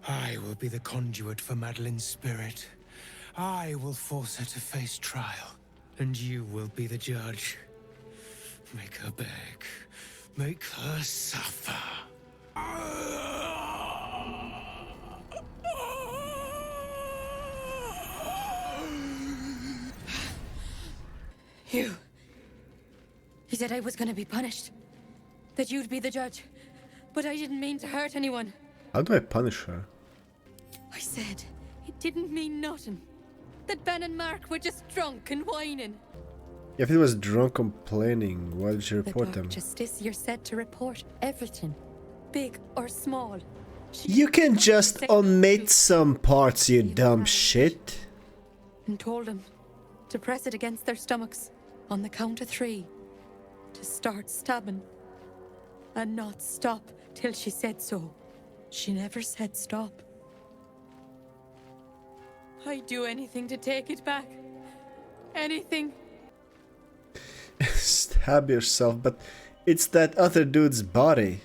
I will be the conduit for Madeline's spirit. I will force her to face trial, and you will be the judge. Make her beg. Make her suffer. You. He said I was gonna be punished. That you'd be the judge. But I didn't mean to hurt anyone. How do I punish her? I said it didn't mean nothing. That Ben and Mark were just drunk and whining. If it was drunk complaining, why did you report them? Justice, you're said to report everything, big or small. You can just omit some parts, you dumb shit. And told them to press it against their stomachs on the count of 3. To start stabbing. And not stop till she said so. She never said stop. I'd do anything to take it back. Anything. Stab yourself, but it's that other dude's body.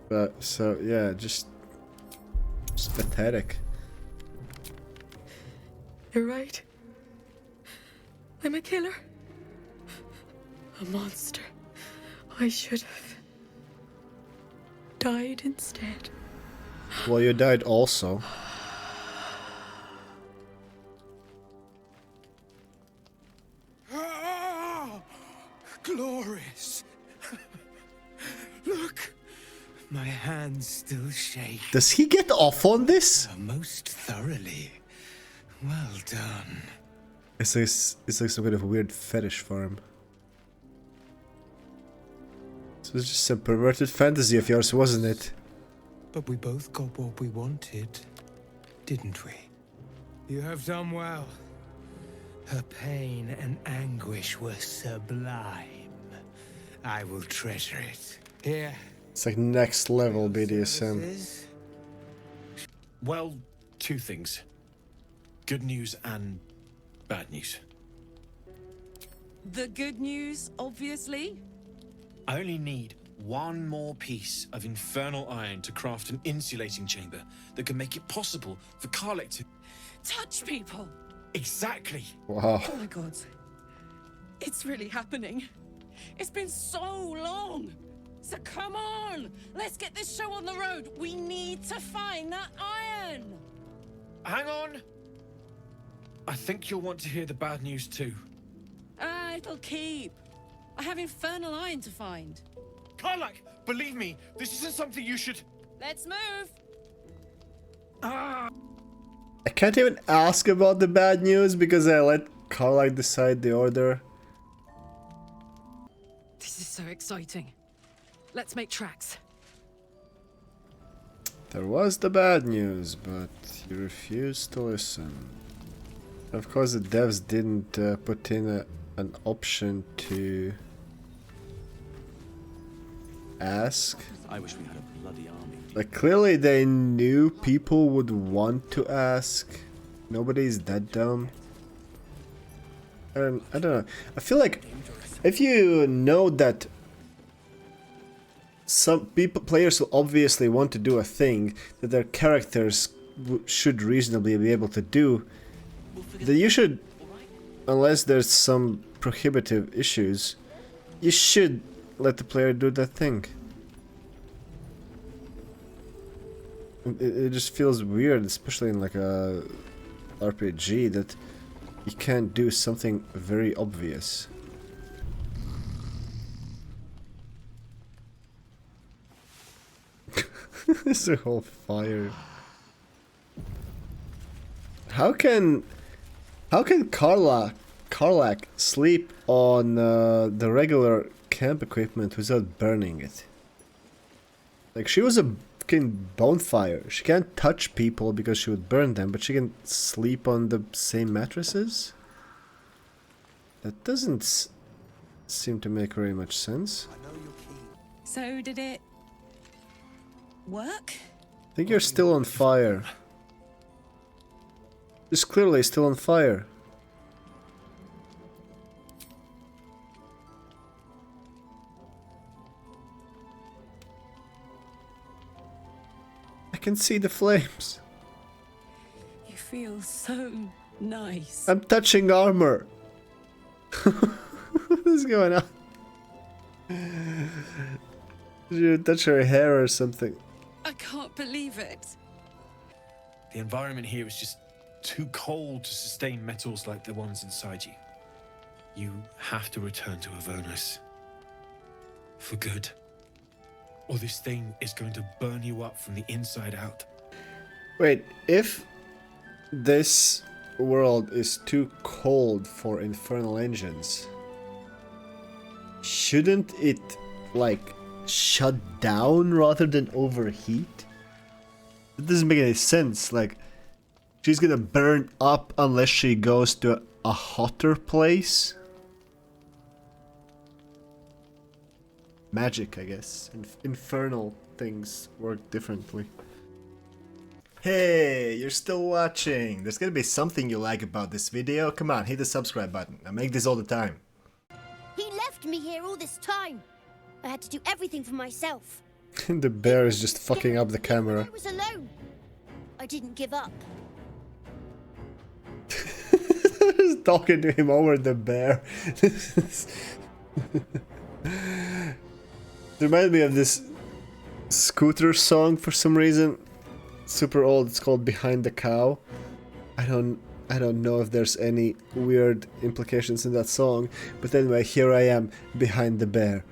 But so yeah, just pathetic. You're right. I'm a killer. A monster. I should have died instead. Well, you died also. Glorious. Look, my hands still shake. Does he get off on this? Most thoroughly. Well done. It's like some kind of weird fetish for him. So it's just a perverted fantasy of yours, wasn't it? But we both got what we wanted, didn't we? You have done well. Her pain and anguish were sublime. I will treasure it. Here. It's like next level BDSM. Well, 2 things. Good news and bad news. The good news, obviously. I only need 1 more piece of infernal iron to craft an insulating chamber that can make it possible for Karlach to Touch people! Exactly! Wow. Oh my god. It's really happening. It's been so long. So come on! Let's get this show on the road. We need to find that iron! Hang on! I think you'll want to hear the bad news too. It'll keep. I have infernal iron to find. Karlach, believe me, this isn't something you should... Let's move! Ah! I can't even ask about the bad news because I let Karlach decide the order. This is so exciting. Let's make tracks. There was the bad news, but you refused to listen. Of course, the devs didn't put in an option to ask. I wish we had a bloody army. Like, clearly they knew people would want to ask. Nobody's that dumb. And I don't know. I feel like if you know that some players will obviously want to do a thing that their characters should reasonably be able to do, then you should, unless there's some prohibitive issues, you should let the player do that thing. It just feels weird, especially in like a RPG, that you can't do something very obvious. It's a whole fire. How can Karlach sleep on the regular camp equipment without burning it? Like, she was a fucking bonfire. She can't touch people because she would burn them, but she can sleep on the same mattresses? That doesn't seem to make very much sense. So did it work? I think you're still on fire. It's clearly still on fire. can see the flames. You feel so nice. I'm touching armor. What is going on? Did you touch her hair or something? I can't believe it. The environment here is just too cold to sustain metals like the ones inside you. You have to return to Avernus. For good. Or this thing is going to burn you up from the inside out. Wait, if this world is too cold for infernal engines, shouldn't it, like, shut down rather than overheat? That doesn't make any sense. Like, she's gonna burn up unless she goes to a hotter place? Magic, I guess. Infernal things work differently. Hey, you're still watching. There's gonna be something you like about this video. Come on, hit the subscribe button. I make this all the time. He left me here all this time. I had to do everything for myself. The bear is just fucking up the camera. I was alone. I didn't give up. Just talking to him over the bear. It reminded me of this Scooter song for some reason. Super old. It's called Behind the Cow. I don't know if there's any weird implications in that song, but anyway, here I am behind the bear.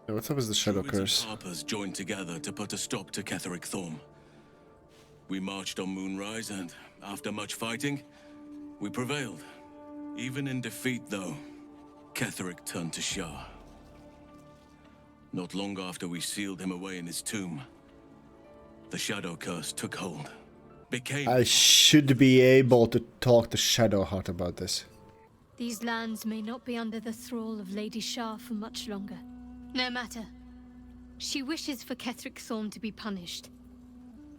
What's up with the shadow curse? Harpers joined together to put a stop to Ketheric Thorm. We marched on Moonrise, and after much fighting, we prevailed. Even in defeat, though, Ketheric turned to Shah. Not long after we sealed him away in his tomb, the shadow curse took hold. I should be able to talk to Shadowheart about this. These lands may not be under the thrall of Lady Shah for much longer. No matter. She wishes for Ketheric Thorm to be punished.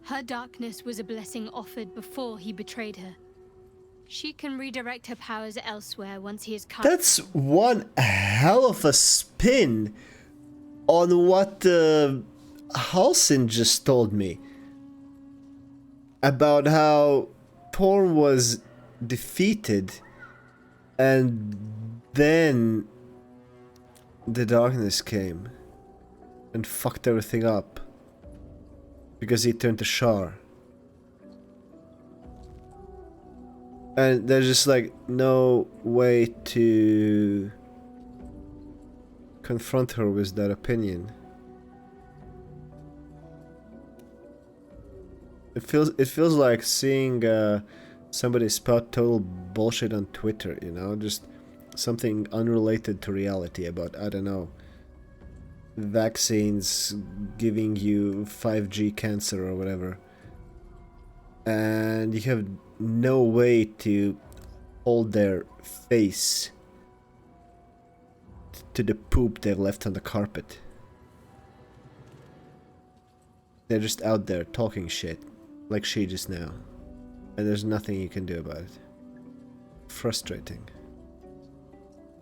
Her darkness was a blessing offered before he betrayed her. She can redirect her powers elsewhere once he is cast. That's one hell of a spin on what Halsin just told me. About how Thorm was defeated and then the darkness came and fucked everything up because he turned to Shar. And there's just like no way to confront her with that opinion. It feels like seeing somebody spout total bullshit on Twitter, you know, just something unrelated to reality about, I don't know, vaccines giving you 5G cancer or whatever. And you have no way to hold their face to the poop they've left on the carpet. They're just out there talking shit, like she just now. And there's nothing you can do about it. Frustrating.